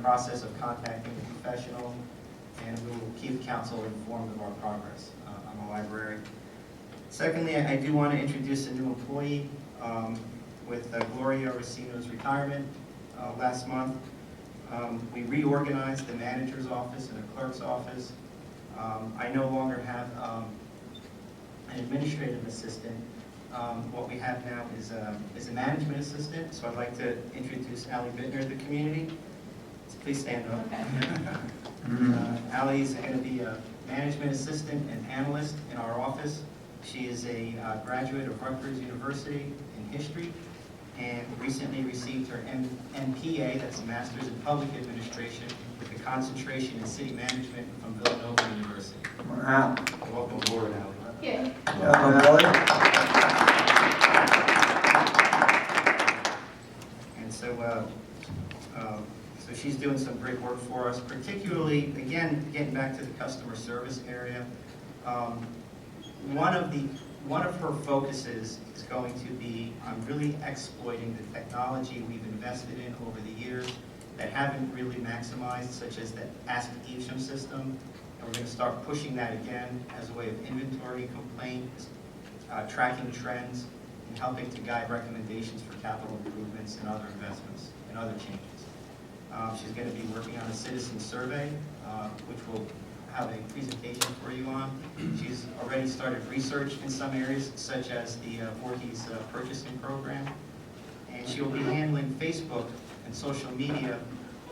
process of contacting the professional, and we will keep council informed of our progress on the library. Secondly, I do want to introduce a new employee with Gloria Racino's retirement last month. We reorganized the manager's office and the clerk's office. I no longer have an administrative assistant. What we have now is a management assistant, so I'd like to introduce Allie Bittner to the community. So please stand up. Okay. Allie is going to be a management assistant and analyst in our office. She is a graduate of Rutgers University in history and recently received her MPA, that's a Master's in Public Administration, with a concentration in city management from Villanova University. Wow. Welcome aboard, Allie. Yeah. Welcome, And so she's doing some great work for us, particularly, again, getting back to the customer service area. One of her focuses is going to be on really exploiting the technology we've invested in over the years that haven't really maximized, such as the Ask Evesham system. And we're going to start pushing that again as a way of inventory complaints, tracking trends, and helping to guide recommendations for capital improvements and other investments and other changes. She's going to be working on a citizen survey, which will have a presentation for you on. She's already started research in some areas, such as the Voorhees purchasing program. And she will be handling Facebook and social media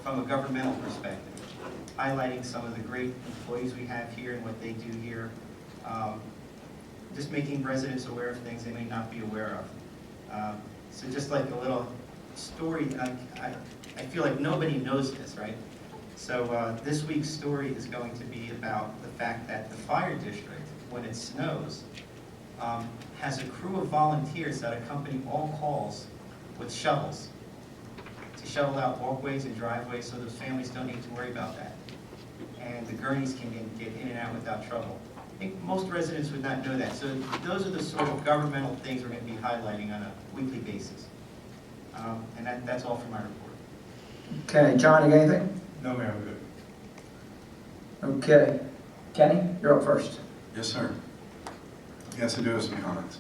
from a governmental perspective, highlighting some of the great employees we have here and what they do here. Just making residents aware of things they may not be aware of. So just like a little story, I feel like nobody knows this, right? So this week's story is going to be about the fact that the fire district, when it snows, has a crew of volunteers that accompany all calls with shovels to shovel out walkways and driveways so those families don't need to worry about that. And the gurneys can get in and out without trouble. I think most residents would not know that. So those are the sort of governmental things we're going to be highlighting on a weekly basis. And that's all for my report. Okay, John, you got anything? No, ma'am, we're good. Okay. Kenny, you're up first. Yes, sir. Yes, I do have some comments.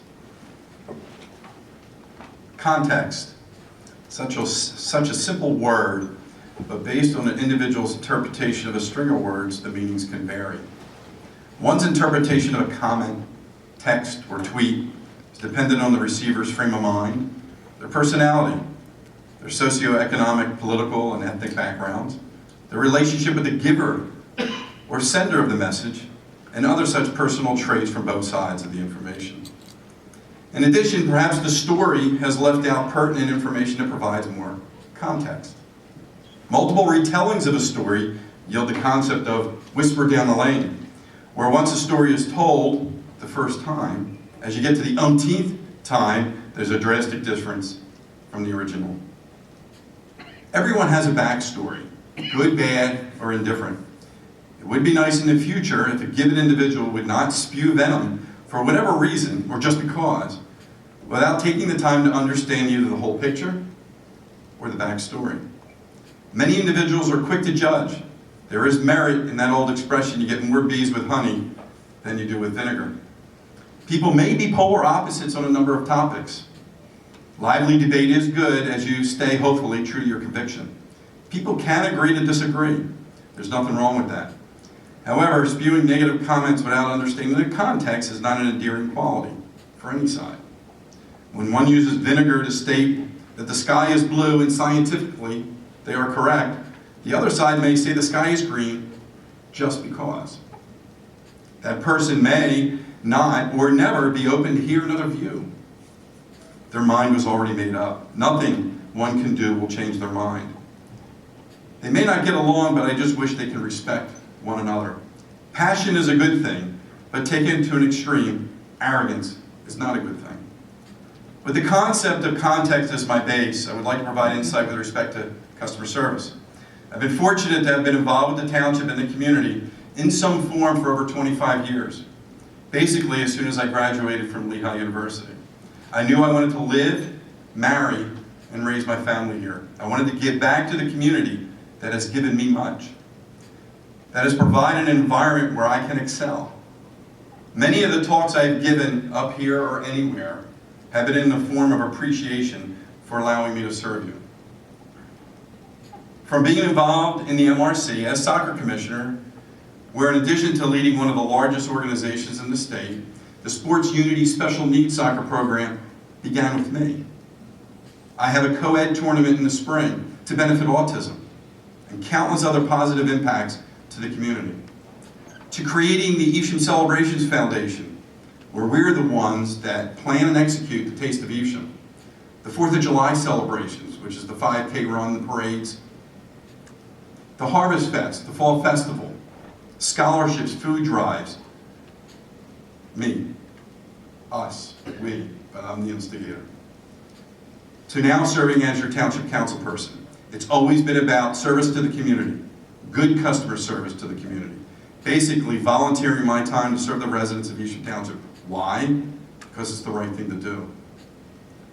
Context. Such a simple word, but based on an individual's interpretation of a string of words, the meanings can vary. One's interpretation of a comment, text, or tweet is dependent on the receiver's frame of mind, their personality, their socioeconomic, political, and ethnic backgrounds, their relationship with the giver or sender of the message, and other such personal traits from both sides of the information. In addition, perhaps the story has left out pertinent information that provides more context. Multiple retellings of a story yield the concept of whisper down the lane, where once a story is told the first time, as you get to the umpteenth time, there's a drastic difference from the original. Everyone has a backstory, good, bad, or indifferent. It would be nice in the future if a given individual would not spew venom for whatever reason, or just because, without taking the time to understand either the whole picture or the backstory. Many individuals are quick to judge. There is merit in that old expression, you get more bees with honey than you do with vinegar. People may be polar opposites on a number of topics. Lively debate is good as you stay, hopefully, true to your conviction. People can agree to disagree. There's nothing wrong with that. However, spewing negative comments without understanding the context is not an endearing quality for any side. When one uses vinegar to state that the sky is blue and scientifically they are correct, the other side may say the sky is green just because. That person may not or never be open to hear another view. Their mind was already made up. Nothing one can do will change their mind. They may not get along, but I just wish they could respect one another. Passion is a good thing, but taken to an extreme, arrogance is not a good thing. With the concept of context as my base, I would like to provide insight with respect to customer service. I've been fortunate to have been involved with the township and the community in some form for over 25 years. Basically, as soon as I graduated from Lehigh University. I knew I wanted to live, marry, and raise my family here. I wanted to give back to the community that has given me much, that has provided an environment where I can excel. Many of the talks I've given up here or anywhere have been in the form of appreciation for allowing me to serve you. From being involved in the MRC as soccer commissioner, where in addition to leading one of the largest organizations in the state, the Sports Unity Special Needs Soccer Program began with me. I have a co-ed tournament in the spring to benefit autism, and countless other positive impacts to the community. To creating the Evesham Celebrations Foundation, where we're the ones that plan and execute the Taste of Evesham. The 4th of July celebrations, which is the 5K run, the parades, the Harvest Fest, the Fall Festival, scholarships, food drives. Me, us, we, but I'm the instigator. To now serving as your township council person. It's always been about service to the community, good customer service to the community. Basically, volunteering my time to serve the residents of Evesham Township. Why? Because it's the right thing to do.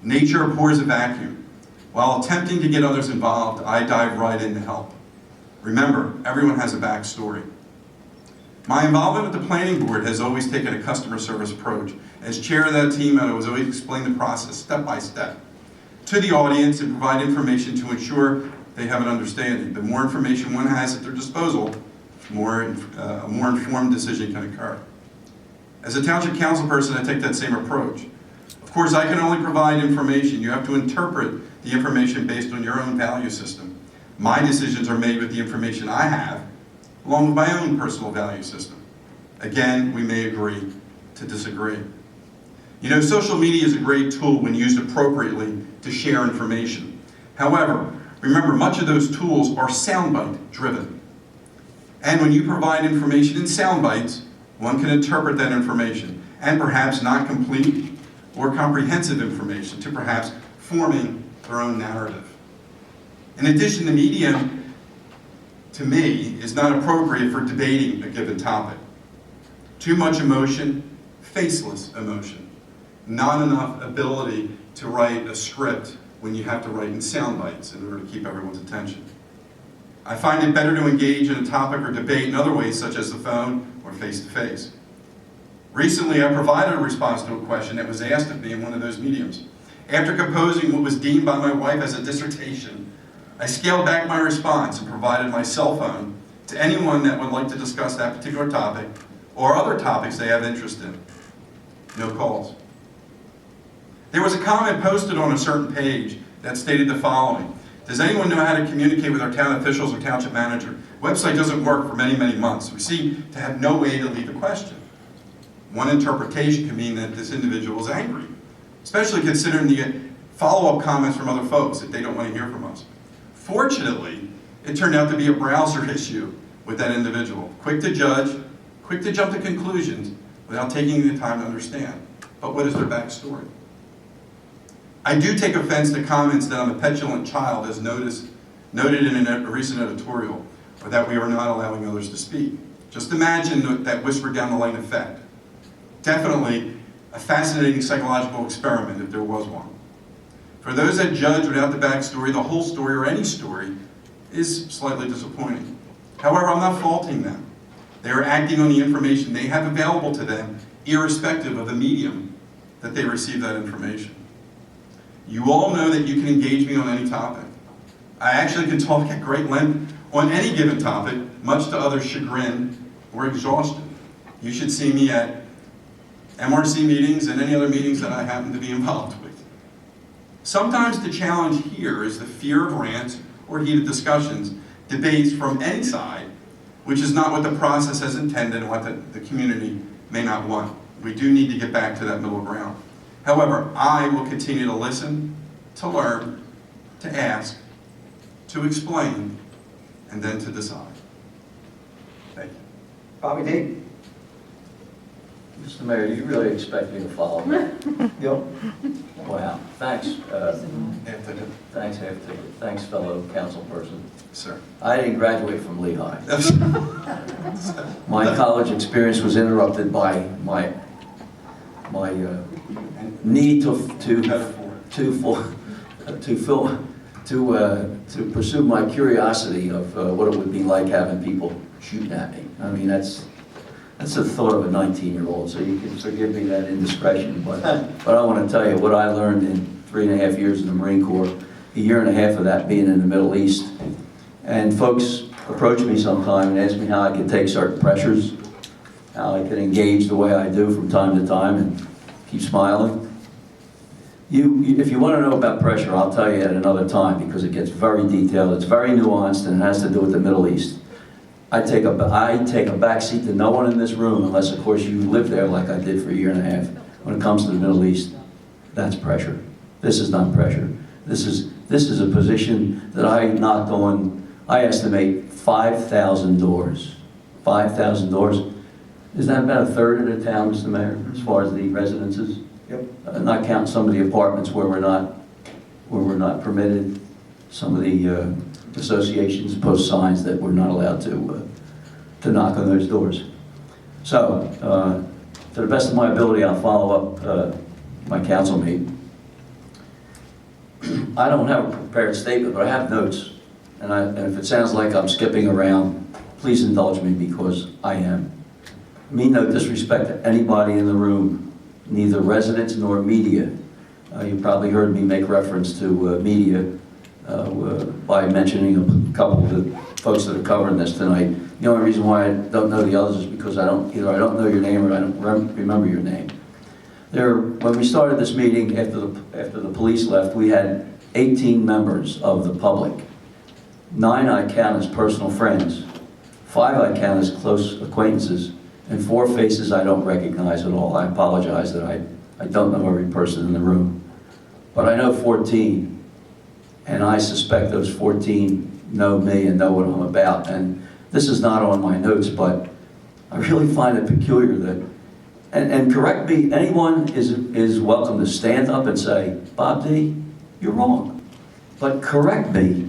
Nature abhors a vacuum. While attempting to get others involved, I dive right in to help. Remember, everyone has a backstory. My involvement with the planning board has always taken a customer service approach. As chair of that team, I was always explain the process step by step to the audience and provide information to ensure they have an understanding. The more information one has at their disposal, a more informed decision can occur. As a township council person, I take that same approach. Of course, I can only provide information. You have to interpret the information based on your own value system. My decisions are made with the information I have, along with my own personal value system. Again, we may agree to disagree. You know, social media is a great tool when used appropriately to share information. However, remember, much of those tools are soundbite driven. And when you provide information in sound bites, one can interpret that information, and perhaps not complete or comprehensive information, to perhaps forming their own narrative. In addition, the medium, to me, is not appropriate for debating a given topic. Too much emotion, faceless emotion. Not enough ability to write a script when you have to write in sound bites in order to keep everyone's attention. I find it better to engage in a topic or debate in other ways, such as the phone or face-to-face. Recently, I provided a response to a question that was asked of me in one of those mediums. After composing what was deemed by my wife as a dissertation, I scaled back my response and provided my cell phone to anyone that would like to discuss that particular topic or other topics they have interest in. No calls. There was a comment posted on a certain page that stated the following: does anyone know how to communicate with our town officials or township manager? Website doesn't work for many, many months. We seem to have no way to leave a question. One interpretation can mean that this individual is angry, especially considering the follow-up comments from other folks that they don't want to hear from us. Fortunately, it turned out to be a browser issue with that individual. Quick to judge, quick to jump to conclusions without taking the time to understand. But what is their backstory? I do take offense to comments that I'm a petulant child, as noted in a recent editorial, or that we are not allowing others to speak. Just imagine that whispered down the line effect. Definitely a fascinating psychological experiment, if there was one. For those that judge without the backstory, the whole story, or any story, is slightly disappointing. However, I'm not faulting them. They are acting on the information they have available to them, irrespective of the medium that they receive that information. You all know that you can engage me on any topic. I actually can talk at great length on any given topic, much to others' chagrin or exhaustion. You should see me at MRC meetings and any other meetings that I happen to be involved with. Sometimes the challenge here is the fear of rants or heated discussions, debates from any side, which is not what the process has intended and what the community may not want. We do need to get back to that middle ground. However, I will continue to listen, to learn, to ask, to explain, and then to decide. Thank you. Bobby D. Mr. Mayor, do you really expect me to follow that? Yep. Wow, thanks. After Thanks, fellow councilperson. Sir. I didn't graduate from Lehigh. My college experience was interrupted by my need to fill to pursue my curiosity of what it would be like having people shooting at me. I mean, that's the thought of a 19-year-old, so you can forgive me that indiscretion. But I want to tell you what I learned in 3.5 years in the Marine Corps, a year and a half of that being in the Middle East. And folks approach me sometime and ask me how I can take certain pressures, how I can engage the way I do from time to time and keep smiling. If you want to know about pressure, I'll tell you at another time because it gets very detailed, it's very nuanced, and it has to do with the Middle East. I take a back seat to no one in this room, unless of course you live there like I did for a year and a half. When it comes to the Middle East, that's pressure. This is not pressure. This is a position that I knocked on, I estimate 5,000 doors. 5,000 doors. Is that about a third of the town, Mr. Mayor, as far as the residences? Yep. Not counting some of the apartments where we're not permitted. Some of the associations post signs that we're not allowed to knock on those doors. So, to the best of my ability, I'll follow up my council meeting. I don't have a prepared statement, but I have notes. And if it sounds like I'm skipping around, please indulge me because I am. I mean no disrespect to anybody in the room, neither residents nor media. You probably heard me make reference to media by mentioning a couple of the folks that are covering this tonight. The only reason why I don't know the others is because either I don't know your name or I don't remember your name. When we started this meeting, after the police left, we had 18 members of the public. 9 I count as personal friends, 5 I count as close acquaintances, and 4 faces I don't recognize at all. I apologize that I don't know every person in the room. But I know 14, and I suspect those 14 know me and know what I'm about. And this is not on my notes, but I really find it peculiar that, and correct me, anyone is welcome to stand up and say, Bob D., you're wrong. But correct me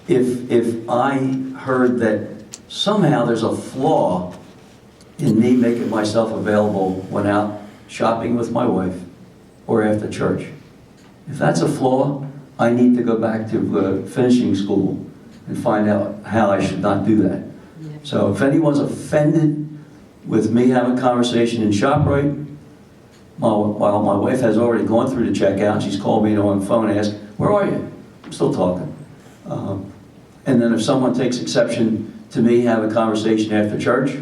if I heard that somehow there's a flaw in me making myself available when out shopping with my wife or after church. If that's a flaw, I need to go back to finishing school and find out how I should not do that. So if anyone's offended with me having a conversation in ShopRite, while my wife has already gone through the checkout, she's called me on the phone and asked, where are you? I'm still talking. And then if someone takes exception to me having a conversation after church,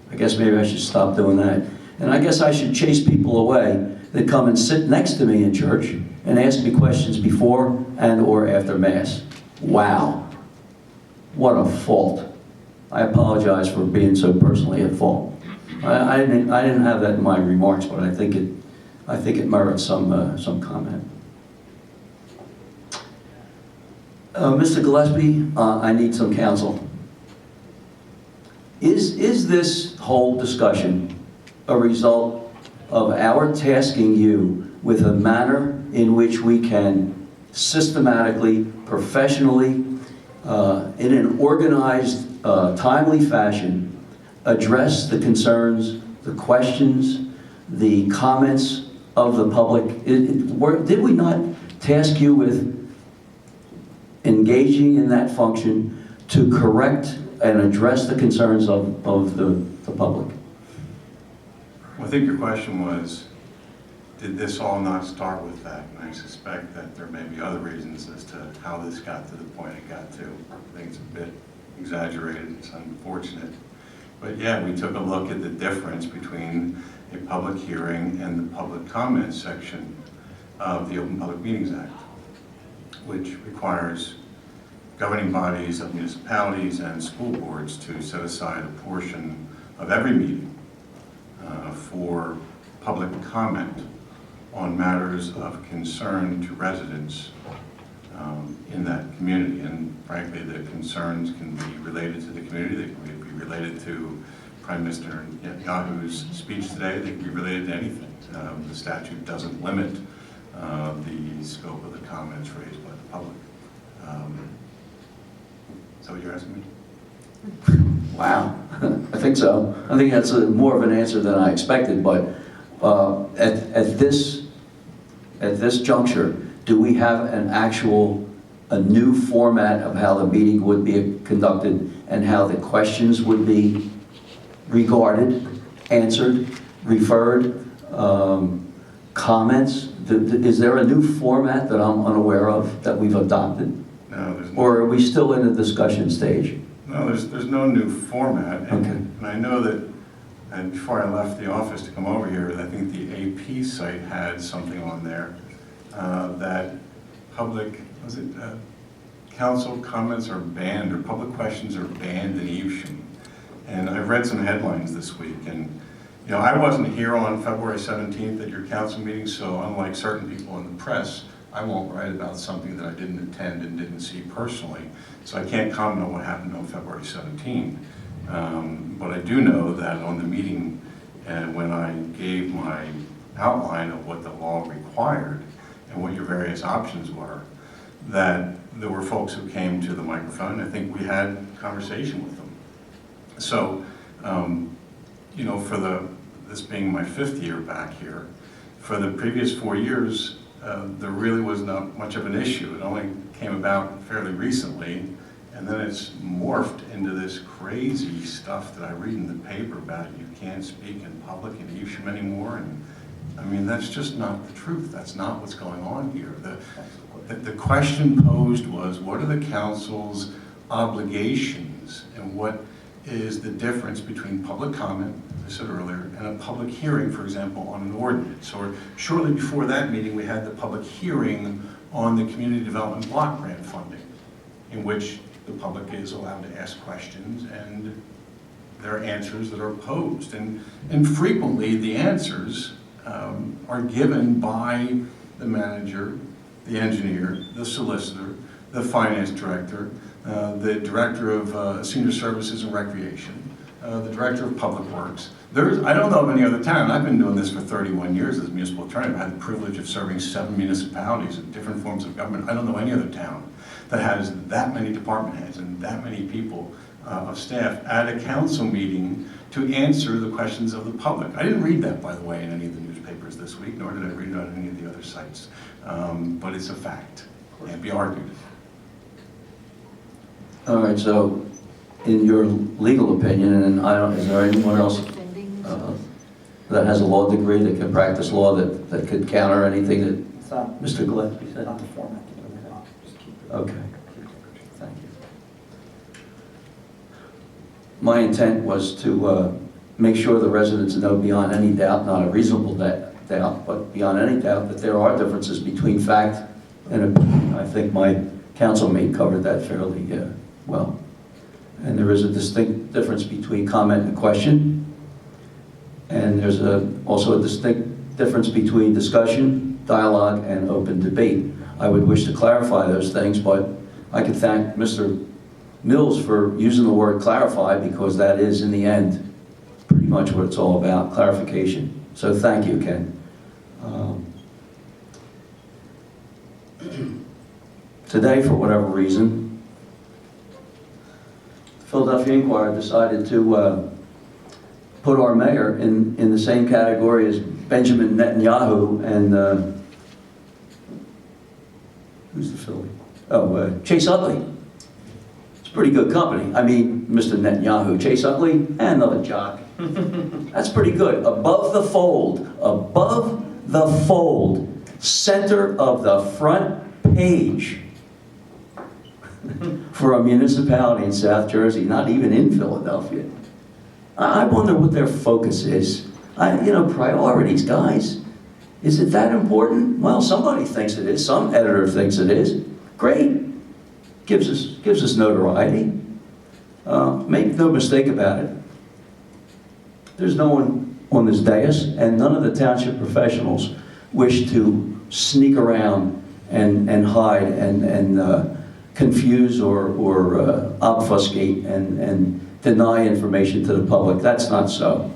I guess maybe I should stop doing that. And I guess I should chase people away that come and sit next to me in church and ask me questions before and or after Mass. Wow. What a fault. I apologize for being so personally at fault. I didn't have that in my remarks, but I think it merits some comment. Mr. Gillespie, I need some counsel. Is this whole discussion a result of our tasking you with a manner in which we can systematically, professionally, in an organized, timely fashion, address the concerns, the questions, the comments of the public? Did we not task you with engaging in that function to correct and address the concerns of the public? Well, I think your question was, did this all not start with that? And I suspect that there may be other reasons as to how this got to the point it got to. I think it's a bit exaggerated, it's unfortunate. But yeah, we took a look at the difference between a public hearing and the public comment section of the Open Public Meetings Act, which requires governing bodies of municipalities and school boards to set aside a portion of every meeting for public comment on matters of concern to residents in that community. And frankly, the concerns can be related to the community, they can be related to Prime Minister Netanyahu's speech today, they can be related to anything. The statute doesn't limit the scope of the comments raised by the public. Is that what you're asking me? Wow, I think so. I think that's more of an answer than I expected, but at this juncture, do we have an actual a new format of how the meeting would be conducted and how the questions would be regarded, answered, referred, comments? Is there a new format that I'm unaware of that we've adopted? No, there's no. Or are we still in the discussion stage? No, there's no new format. And, Okay. and I know that, and before I left the office to come over here, I think the AP site had something on there that public, council comments are banned, or public questions are banned in Evesham. And I've read some headlines this week, and you know, I wasn't here on February 17th at your council meeting, so unlike certain people in the press, I won't write about something that I didn't attend and didn't see personally. So I can't comment on what happened on February 17th. But I do know that on the meeting, when I gave my outline of what the law required and what your various options were, that there were folks who came to the microphone. I think we had a conversation with them. So, you know, for this being my 5th year back here, for the previous 4 years, there really was not much of an issue. It only came about fairly recently, and then it's morphed into this crazy stuff that I read in the paper about you can't speak in public in Evesham anymore. And I mean, that's just not the truth. That's not what's going on here. The question posed was, what are the council's obligations, and what is the difference between public comment, as I said earlier, and a public hearing, for example, on an ordinance? Or shortly before that meeting, we had the public hearing on the community development block grant funding, in which the public is allowed to ask questions, and there are answers that are posed. And frequently, the answers are given by the manager, the engineer, the solicitor, the finance director, the director of senior services and recreation, the director of public works. I don't know of any other town. I've been doing this for 31 years as a municipal attorney. I've had the privilege of serving 7 municipalities in different forms of government. I don't know any other town that has that many department heads and that many people of staff at a council meeting to answer the questions of the public. I didn't read that, by the way, in any of the newspapers this week, nor did I read it on any of the other sites. But it's a fact. It can't be argued. All right, so in your legal opinion, and is there anyone else that has a law degree that can practice law that could counter anything that It's not, Mr. Gillespie said? not the format. Just keep it. Okay, thank you. My intent was to make sure the residents know beyond any doubt, not a reasonable doubt, but beyond any doubt, that there are differences between fact and opinion. I think my councilmate covered that fairly well. And there is a distinct difference between comment and question. And there's also a distinct difference between discussion, dialogue, and open debate. I would wish to clarify those things, but I could thank Mr. Mills for using the word clarify, because that is, in the end, pretty much what it's all about, clarification. So thank you, Ken. Today, for whatever reason, the Philadelphia Inquirer decided to put our mayor in the same category as Benjamin Netanyahu and who's the Philly? Oh, Chase Utley. It's pretty good company. I mean, Mr. Netanyahu, Chase Utley, and another jock. That's pretty good. Above the fold, center of the front page for a municipality in South Jersey, not even in Philadelphia. I wonder what their focus is. Priorities, guys. Is it that important? Well, somebody thinks it is. Some editor thinks it is. Great. Gives us notoriety. Make no mistake about it. There's no one on this dais, and none of the township professionals wish to sneak around and hide and confuse or obfuscate and deny information to the public. That's not so.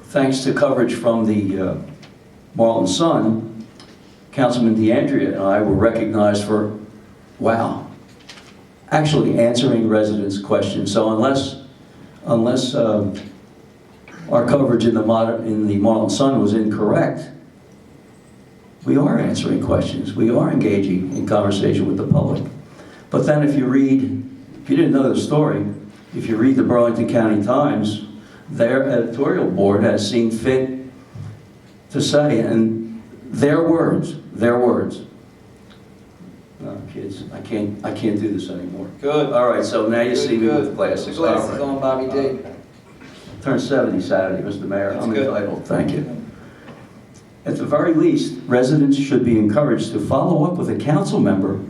Thanks to coverage from the Marlin Sun, Councilman DeAndrea and I were recognized for, actually answering residents' questions. So unless our coverage in the Marlin Sun was incorrect, We are answering questions. We are engaging in conversation with the public. But then if you didn't know the story, if you read the Burlington County Times, their editorial board has seen fit to say, and their words, no, kids, I can't do this anymore. Good. All right, so now you see me with glasses. All Glasses right. on, Bobby D. Turned 70 Saturday, Mr. Mayor. That's I'm good. entitled, thank you. At the very least, residents should be encouraged to follow up with a council member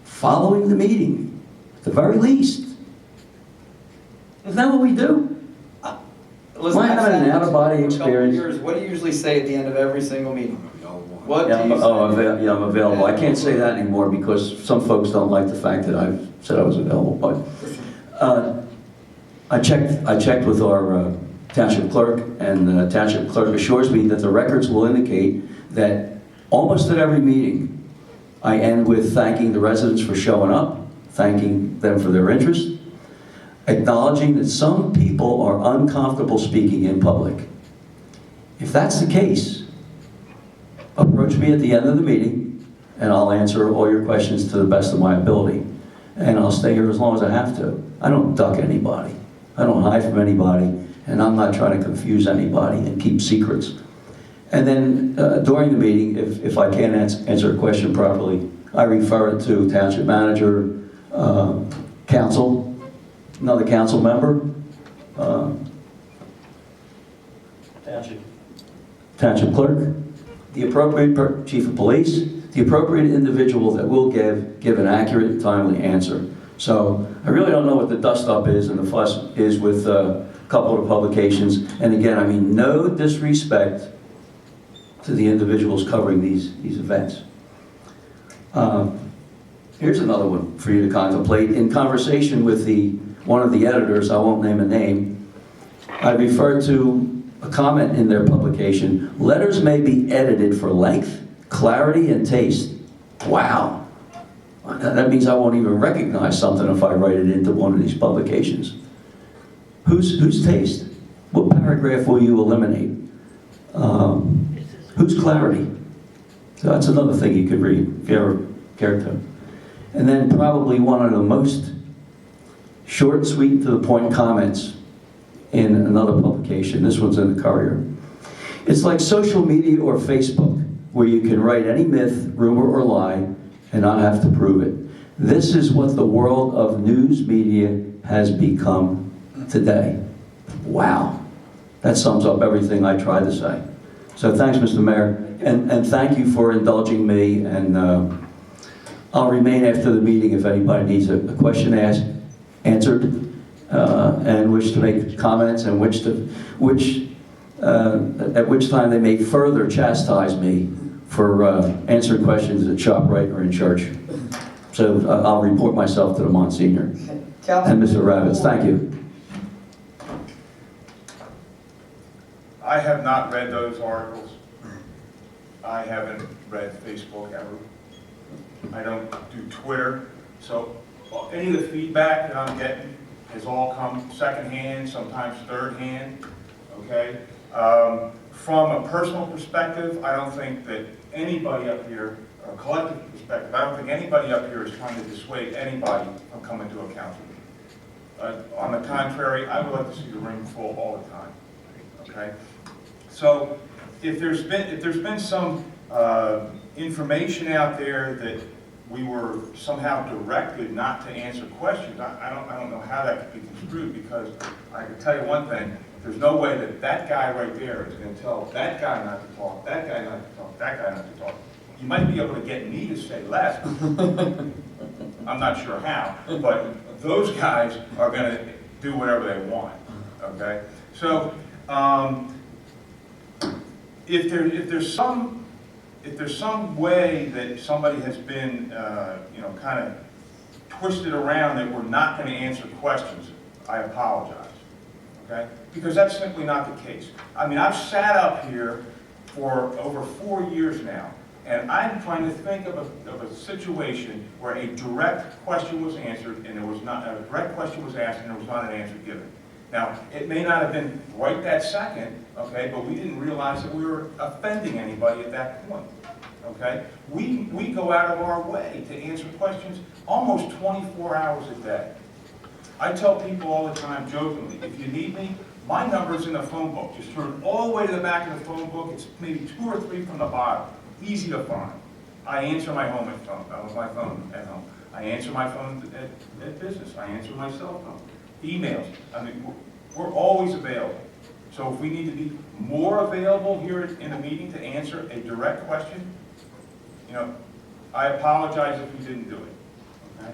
following the meeting. At the very least. Isn't that what we do? Listen, Am I I've having an sat out-of-body for a couple experience? years. What do you usually say at the end of every single meeting? What Yeah, do you say? I'm available. I can't say that anymore because some folks don't like the fact that I've said I was available. But I checked with our township clerk, and the township clerk assures me that the records will indicate that almost at every meeting, I end with thanking the residents for showing up, thanking them for their interest, acknowledging that some people are uncomfortable speaking in public. If that's the case, approach me at the end of the meeting, and I'll answer all your questions to the best of my ability. And I'll stay here as long as I have to. I don't duck anybody. I don't hide from anybody, and I'm not trying to confuse anybody and keep secrets. And then during the meeting, if I can't answer a question properly, I refer it to township manager, council, another council member, township clerk, the appropriate chief of police, the appropriate individual that will give an accurate, timely answer. So I really don't know what the dust-up is and the fuss is with a couple of publications. And again, I mean no disrespect to the individuals covering these events. Here's another one for you to contemplate. In conversation with one of the editors, I won't name a name, I referred to a comment in their publication: letters may be edited for length, clarity, and taste. Wow. That means I won't even recognize something if I write it into one of these publications. Whose taste? What paragraph will you eliminate? Whose clarity? So that's another thing you could read if you ever cared to. And then probably one of the most short, sweet, to the point comments in another publication. This one's in the Courier. It's like social media or Facebook, where you can write any myth, rumor, or lie and not have to prove it. This is what the world of news media has become today. Wow. That sums up everything I tried to say. So thanks, Mr. Mayor, and thank you for indulging me, and I'll remain after the meeting if anybody needs a question answered, and wish to make comments, and at which time they may further chastise me for answering questions at ShopRite or in church. So I'll report myself to the Monsignor and Mr. Ravitz. Thank you. I have not read those articles. I haven't read Facebook ever. I don't do Twitter. So any of the feedback that I'm getting has all come secondhand, sometimes thirdhand, okay? From a personal perspective, I don't think that anybody up here, or a collective perspective, I don't think anybody up here is trying to dissuade anybody from coming to a council meeting. On the contrary, I would like to see the room full all the time, okay? So if there's been some information out there that we were somehow directed not to answer questions, I don't know how that could be construed, because I can tell you one thing: there's no way that that guy right there is going to tell that guy not to talk, that guy not to talk, that guy not to talk. You might be able to get me to say less. I'm not sure how, but those guys are going to do whatever they want. Okay, so if there's some way that somebody has been kind of twisted around that we're not going to answer questions, I apologize. Okay, because that's simply not the case. I mean, I've sat up here for over 4 years now, and I'm trying to think of a situation where a direct question was answered and there was not a direct question was asked and there was not an answer given. Now, it may not have been right that second, okay, but we didn't realize that we were offending anybody at that point. okay? We go out of our way to answer questions almost 24 hours a day. I tell people all the time jokingly, if you need me, my number's in the phone book. Just turn all the way to the back of the phone book. It's maybe 2 or 3 from the bottom. Easy to find. I answer my phone at home. I answer my phone at business. I answer my cell phone. Emails. I mean, we're always available. So if we need to be more available here in a meeting to answer a direct question, you know, I apologize if we didn't do it. Okay?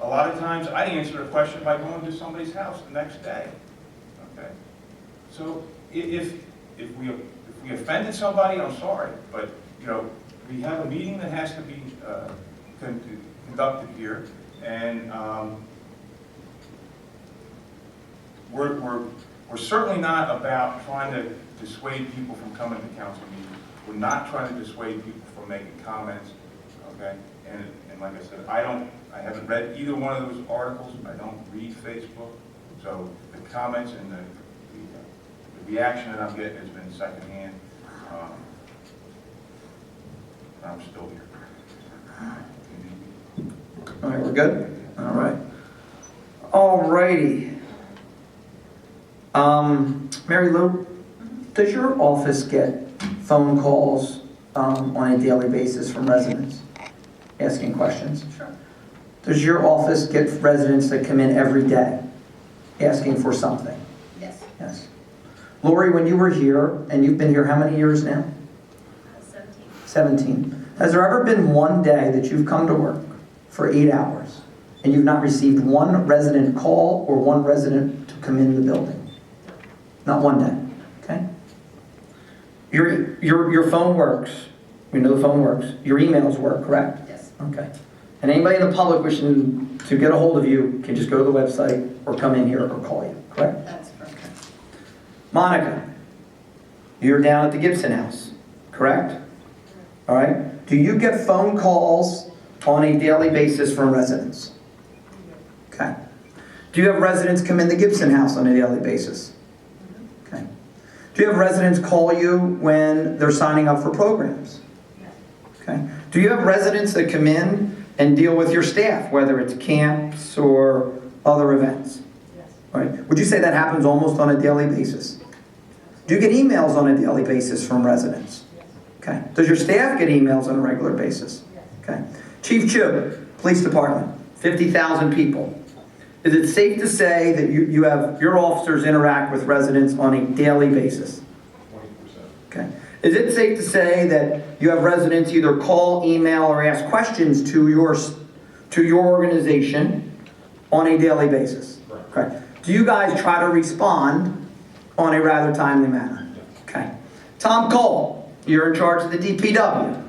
A lot of times I answer a question by going to somebody's house the next day. Okay? So if we offended somebody, I'm sorry, but you know, we have a meeting that has to be conducted here, and we're certainly not about trying to dissuade people from coming to council meetings. We're not trying to dissuade people from making comments, okay? And like I said, I haven't read either one of those articles. I don't read Facebook, so the comments and the reaction that I'm getting has been secondhand. I'm still here. All right, we're good? All right. All righty. Mary Lou, does your office get phone calls on a daily basis from residents asking questions? Sure. Does your office get residents that come in every day asking for something? Yes. Yes. Lori, when you were here, and you've been here how many years now? 17. 17. Has there ever been one day that you've come to work for 8 hours and you've not received one resident call or one resident to come in the building? Not one day, okay? Your phone works. We know the phone works. Your emails work, correct? Yes. Okay. And anybody in the public wishing to get a hold of you can just go to the website or come in here or call you, correct? That's correct. Monica, you're down at the Gibson House, correct? All right. Do you get phone calls on a daily basis from residents? Okay. Do you have residents come in the Gibson House on a daily basis? Okay. Do you have residents call you when they're signing up for programs? Yes. Okay. Do you have residents that come in and deal with your staff, whether it's camps or other events? Yes. All right. Would you say that happens almost on a daily basis? Do you get emails on a daily basis from residents? Yes. Okay. Does your staff get emails on a regular basis? Yes. Okay. Chief Chu, Police Department, 50,000 people. Is it safe to say that you have your officers interact with residents on a daily basis? 20%. Okay. Is it safe to say that you have residents either call, email, or ask questions to your organization on a daily basis? Right. Okay. Do you guys try to respond on a rather timely manner? Okay. Tom Cole, you're in charge of the DPW.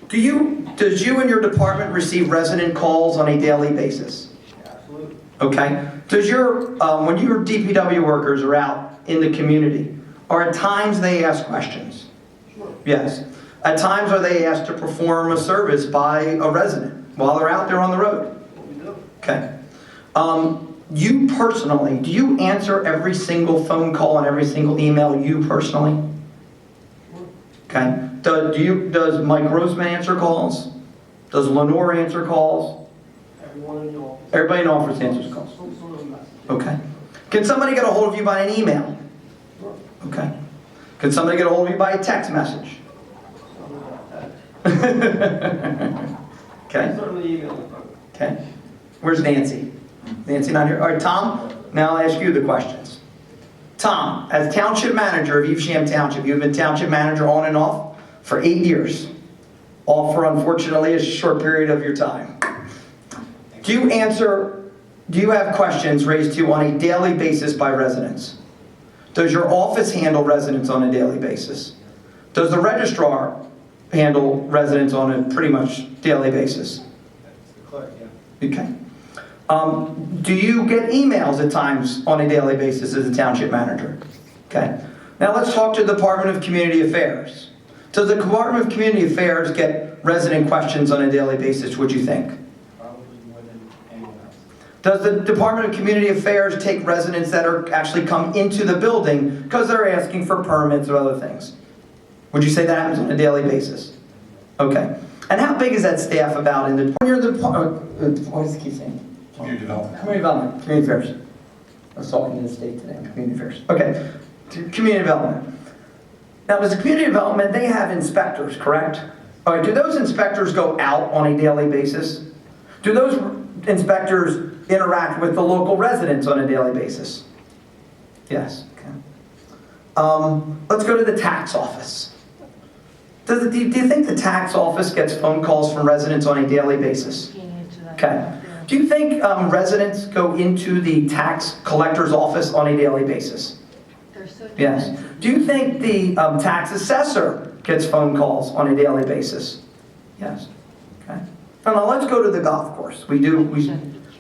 Does you and your department receive resident calls on a daily basis? Absolutely. Okay. Does when your DPW workers are out in the community, are at times they ask questions? Sure. Yes. At times are they asked to perform a service by a resident while they're out there on the road? What we do. Okay. You personally, do you answer every single phone call and every single email you personally? Sure. Okay. Does Mike Roseman answer calls? Does Lenore answer calls? Everyone in the office. Everybody in the office answers calls. Some of them message. Okay. Can somebody get a hold of you by an email? Sure. Okay. Can somebody get a hold of you by a text message? Something about that. Okay. Certainly email. Okay. Where's Nancy? Nancy not here? All right, Tom, now I'll ask you the questions. Tom, as Township Manager of Evesham Township, you've been Township Manager on and off for 8 years. All for, unfortunately, a short period of your time. Do you have questions raised to you on a daily basis by residents? Does your office handle residents on a daily basis? Does the registrar handle residents on a pretty much daily basis? That's the clerk, yeah. Okay. Do you get emails at times on a daily basis as a township manager? Okay. Now let's talk to the Department of Community Affairs. Does the Department of Community Affairs get resident questions on a daily basis, would you think? Probably more than anyone else. Does the Department of Community Affairs take residents that are actually come into the building because they're asking for permits or other things? Would you say that happens on a daily basis? Okay. And how big is that staff about in the, when you're the, what does it keep saying? Community development. Community development, community affairs. I was talking to the state today on community affairs. Okay, community development. Now, as a community development, they have inspectors, correct? All right, do those inspectors go out on a daily basis? Do those inspectors interact with the local residents on a daily basis? Yes, okay. Let's go to the tax office. Do you think the tax office gets phone calls from residents on a daily basis? Okay. Do you think residents go into the tax collector's office on a daily basis? Yes. Do you think the tax assessor gets phone calls on a daily basis? Yes. Okay. Now let's go to the golf course. We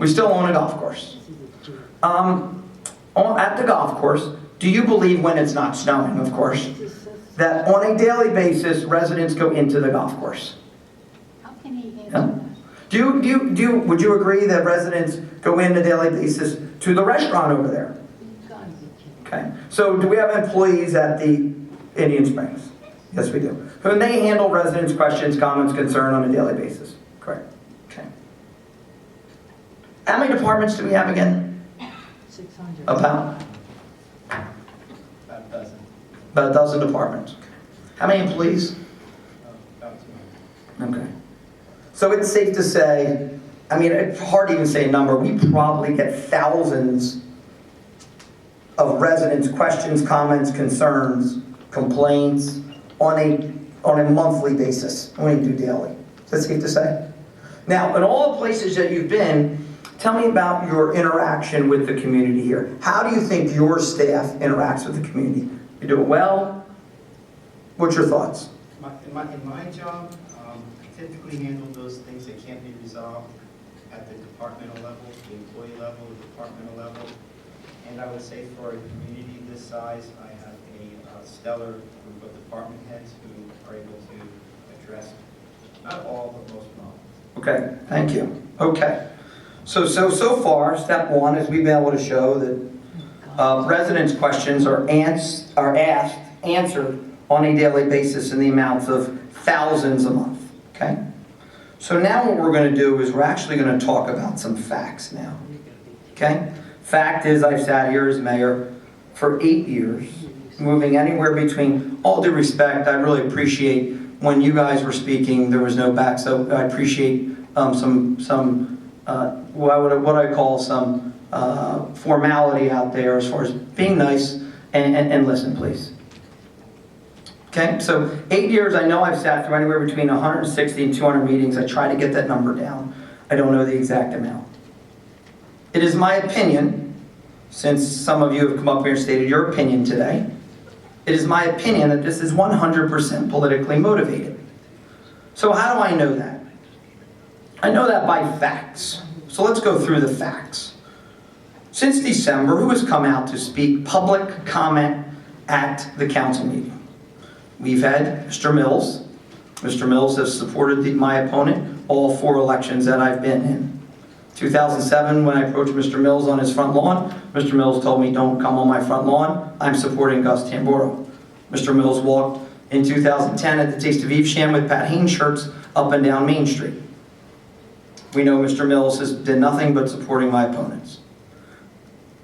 still own a golf course. At the golf course, do you believe when it's not snowing, of course, that on a daily basis residents go into the golf course? How can he answer Yeah. that? Would you agree that residents go in on a daily basis to the restaurant over there? God, you can't. Okay. So do we have employees at the Indian Springs? Yes, we do. And they handle residents' questions, comments, concern on a daily basis. Correct. Okay. How many departments do we have again? 600. About About a dozen. about a dozen departments. How many employees? About 200. Okay. So it's safe to say, I mean, it's hard to even say a number. We probably get thousands of residents' questions, comments, concerns, complaints on a monthly basis. We do daily. Is that safe to say? Now, in all the places that you've been, tell me about your interaction with the community here. How do you think your staff interacts with the community? You do it well? What's your thoughts? In my job, I typically handle those things that can't be resolved at the departmental level, the employee level, the departmental level. And I would say for a community this size, I have a stellar group of department heads who are able to address not all, but most problems. Okay, thank you. Okay. So far, step one is we've been able to show that residents' questions are asked, answered on a daily basis in the amounts of thousands a month. Okay? So now what we're going to do is we're actually going to talk about some facts now. Okay? Fact is, I've sat here as mayor for 8 years, moving anywhere between, all due respect, I really appreciate when you guys were speaking, there was no back, so I appreciate what I call some formality out there as far as being nice and listen, please. Okay, so 8 years, I know I've sat through anywhere between 160 and 200 meetings. I try to get that number down. I don't know the exact amount. It is my opinion, since some of you have come up here and stated your opinion today, it is my opinion that this is 100% politically motivated. So how do I know that? I know that by facts. So let's go through the facts. Since December, who has come out to speak public comment at the council meeting? We've had Mr. Mills. Mr. Mills has supported my opponent all 4 elections that I've been in. 2007, when I approached Mr. Mills on his front lawn, Mr. Mills told me, don't come on my front lawn, I'm supporting Gus Tamburo. Mr. Mills walked in 2010 at the Taste of Evesham with Pat Haynes shirts up and down Main Street. We know Mr. Mills has done nothing but supporting my opponents.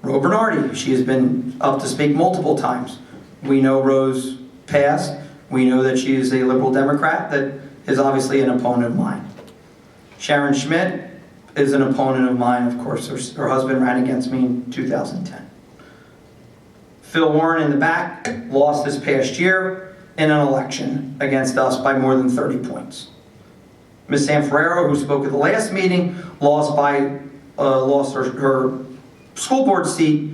Ro Bernardi, she has been up to speak multiple times. We know Rose passed. We know that she is a liberal Democrat that is obviously an opponent of mine. Sharon Schmidt is an opponent of mine, of course. Her husband ran against me in 2010. Phil Warren in the back lost this past year in an election against us by more than 30 points. Ms. Sanferrero, who spoke at the last meeting, lost her school board seat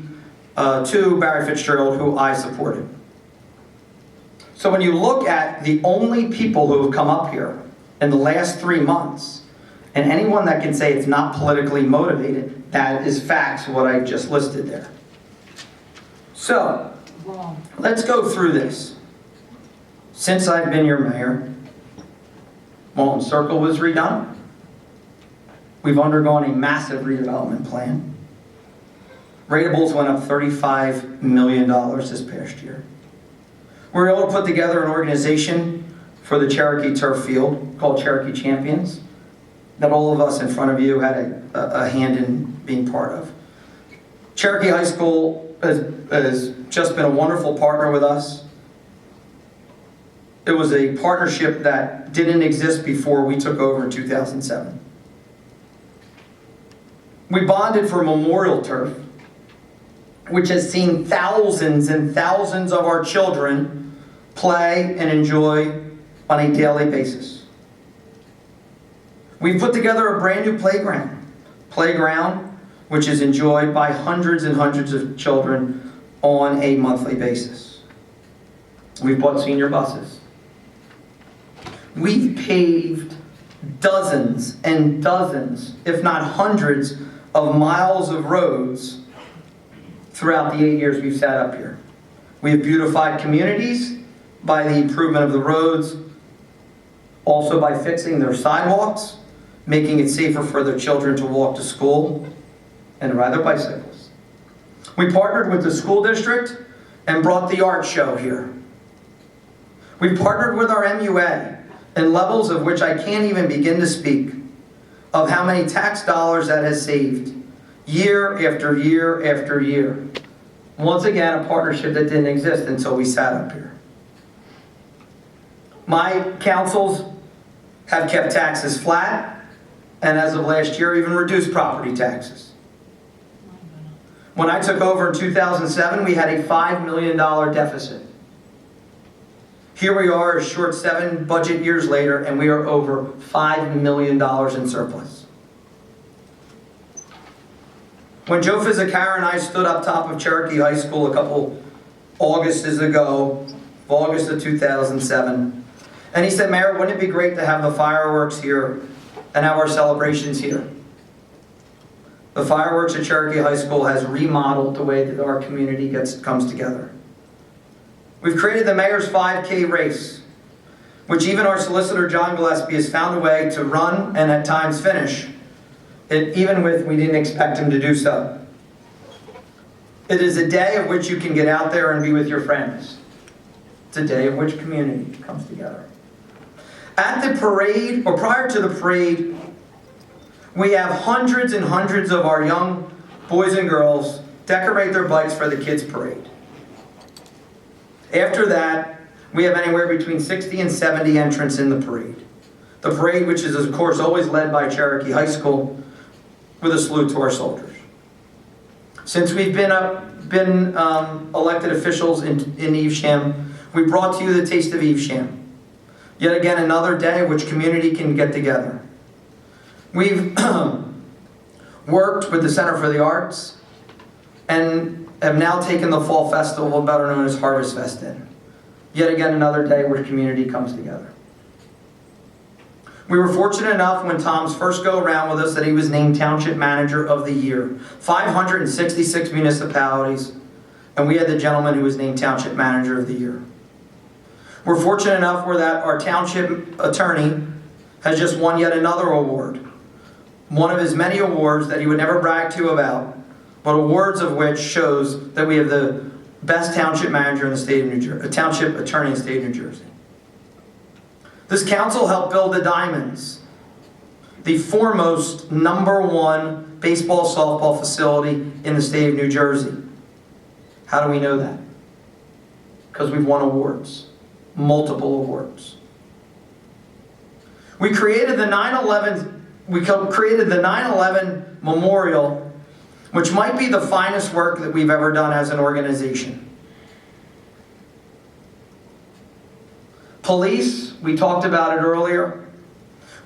to Barry Fitzgerald, who I supported. So when you look at the only people who have come up here in the last 3 months, and anyone that can say it's not politically motivated, that is facts, what I just listed there. So, Wrong. let's go through this. Since I've been your mayor, Walton Circle was redone. We've undergone a massive redevelopment plan. Ratables went up $35 million this past year. We were able to put together an organization for the Cherokee turf field called Cherokee Champions that all of us in front of you had a hand in being part of. Cherokee High School has just been a wonderful partner with us. It was a partnership that didn't exist before we took over in 2007. We bonded for Memorial Turf, which has seen thousands and thousands of our children play and enjoy on a daily basis. We've put together a brand new playground which is enjoyed by hundreds and hundreds of children on a monthly basis. We've bought senior buses. We've paved dozens and dozens, if not hundreds, of miles of roads throughout the 8 years we've sat up here. We have beautified communities by the improvement of the roads, also by fixing their sidewalks, making it safer for their children to walk to school and ride their bicycles. We partnered with the school district and brought the art show here. We partnered with our MUA in levels of which I can't even begin to speak of how many tax dollars that has saved year after year after year. Once again, a partnership that didn't exist until we sat up here. My councils have kept taxes flat, and as of last year, even reduced property taxes. When I took over in 2007, we had a $5 million deficit. Here we are, a short 7 budget years later, and we are over $5 million in surplus. When Joe Fizzicara and I stood up top of Cherokee High School a couple August of 2007, and he said, "Mayor, wouldn't it be great to have the fireworks here and have our celebrations here?" The fireworks at Cherokee High School has remodeled the way that our community comes together. We've created the Mayor's 5K race, which even our solicitor, John Gillespie, has found a way to run and at times finish, even with we didn't expect him to do so. It is a day of which you can get out there and be with your friends. It's a day of which community comes together. At the parade, or prior to the parade, we have hundreds and hundreds of our young boys and girls decorate their bikes for the kids' parade. After that, we have anywhere between 60 and 70 entrants in the parade. The parade, which is of course always led by Cherokee High School, with a salute to our soldiers. Since we've been elected officials in Evesham, we brought to you the Taste of Evesham. Yet again, another day in which community can get together. We've worked with the Center for the Arts and have now taken the Fall Festival, better known as Harvest Fest, in. Yet again, another day where community comes together. We were fortunate enough when Tom's first go around with us that he was named Township Manager of the Year. 566 municipalities, and we had the gentleman who was named Township Manager of the Year. We're fortunate enough where that our Township Attorney has just won yet another award. One of his many awards that he would never brag to about, but awards of which shows that we have the best Township Manager in the state of New Jersey, a Township Attorney in the state of New Jersey. This council helped build the Diamonds, the foremost #1 baseball softball facility in the state of New Jersey. How do we know that? Because we've won awards, multiple awards. We created the 9/11 Memorial, which might be the finest work that we've ever done as an organization. Police, we talked about it earlier.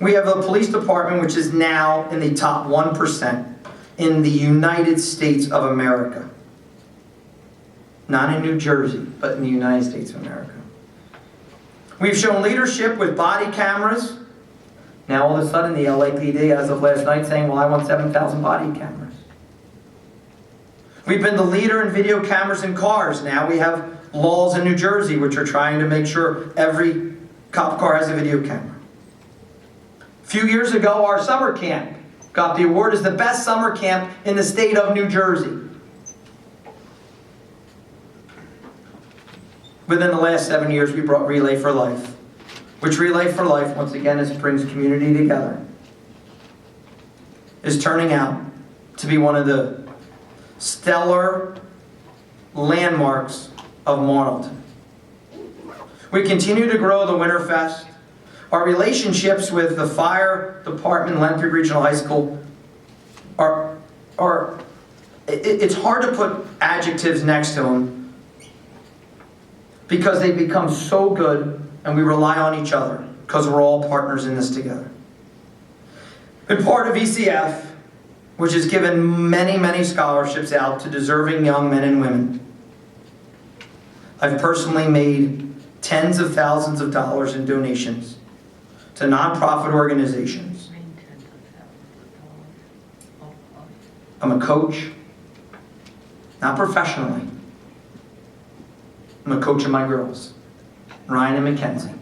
We have a police department which is now in the top 1% in the United States of America. Not in New Jersey, but in the United States of America. We've shown leadership with body cameras. Now all of a sudden the LAPD, as of last night, saying, well, I want 7,000 body cameras. We've been the leader in video cameras in cars. Now we have laws in New Jersey which are trying to make sure every cop car has a video camera. A few years ago, our summer camp got the award as the best summer camp in the state of New Jersey. Within the last 7 years, we brought Relay for Life. which Relay for Life, once again, this brings community together, is turning out to be one of the stellar landmarks of Marlton. We continue to grow the Winterfest. Our relationships with the fire department, Lemberg Regional High School, it's hard to put adjectives next to them because they become so good and we rely on each other because we're all partners in this together. Been part of ECF, which has given many, many scholarships out to deserving young men and women. I've personally made tens of thousands of dollars in donations to nonprofit organizations. I'm a coach, not professionally. I'm a coach of my girls, Ryan and Mackenzie.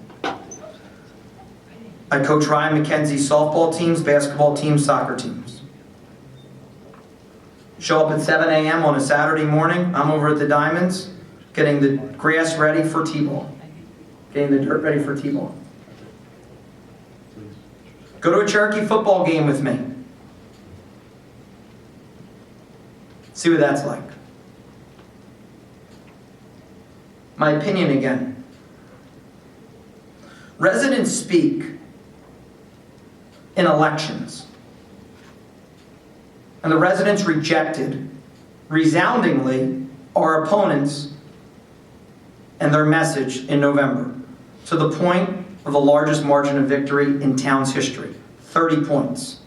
I coach Ryan McKenzie's softball teams, basketball teams, soccer teams. Show up at 7 a.m. on a Saturday morning. I'm over at the Diamonds getting the grass ready for T-ball. Getting the dirt ready for T-ball. Go to a Cherokee football game with me. See what that's like. My opinion again. Residents speak in elections. And the residents rejected, resoundingly, our opponents and their message in November, to the point of the largest margin of victory in town's history, 30 points.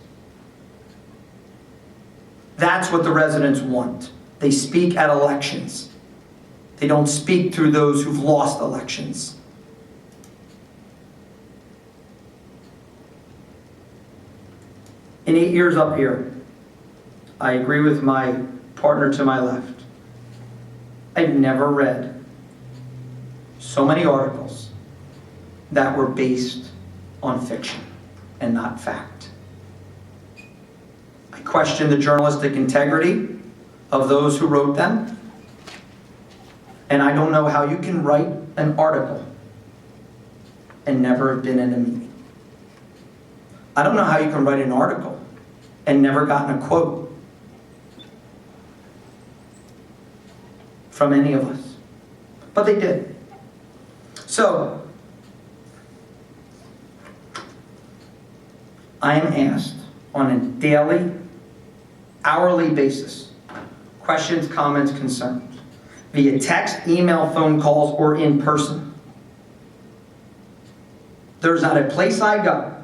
That's what the residents want. They speak at elections. They don't speak through those who've lost elections. In 8 years up here, I agree with my partner to my left. I've never read so many articles that were based on fiction and not fact. I question the journalistic integrity of those who wrote them, and I don't know how you can write an article and never have been in a meeting. I don't know how you can write an article and never gotten a quote from any of us. But they did. So, I am asked on a daily, hourly basis, questions, comments, concerns, via text, email, phone calls, or in person. There's not a place I go,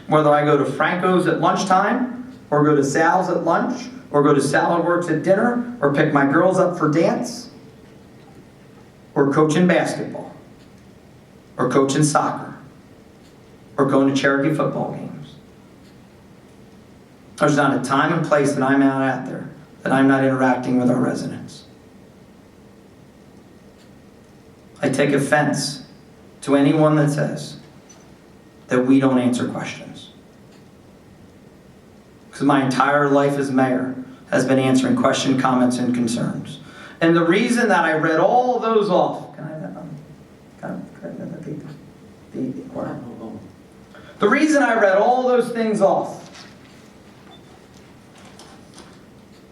whether I go to Franco's at lunchtime, or go to Sal's at lunch, or go to Salad Works at dinner, or pick my girls up for dance, or coaching basketball, or coaching soccer, or going to Cherokee football games. There's not a time and place that I'm out there that I'm not interacting with our residents. I take offense to anyone that says that we don't answer questions. Because my entire life as mayor has been answering questions, comments, and concerns. And the reason that I read all those off, the reason I read all those things off,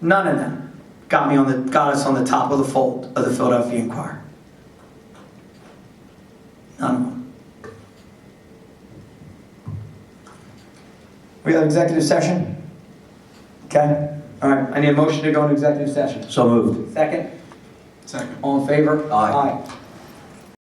none of them got us on the top of the fold of the Philadelphia Inquirer. None of them. We have executive session? Okay. All right. I need a motion to go into executive session. So moved. Second? Second. All in favor? Aye.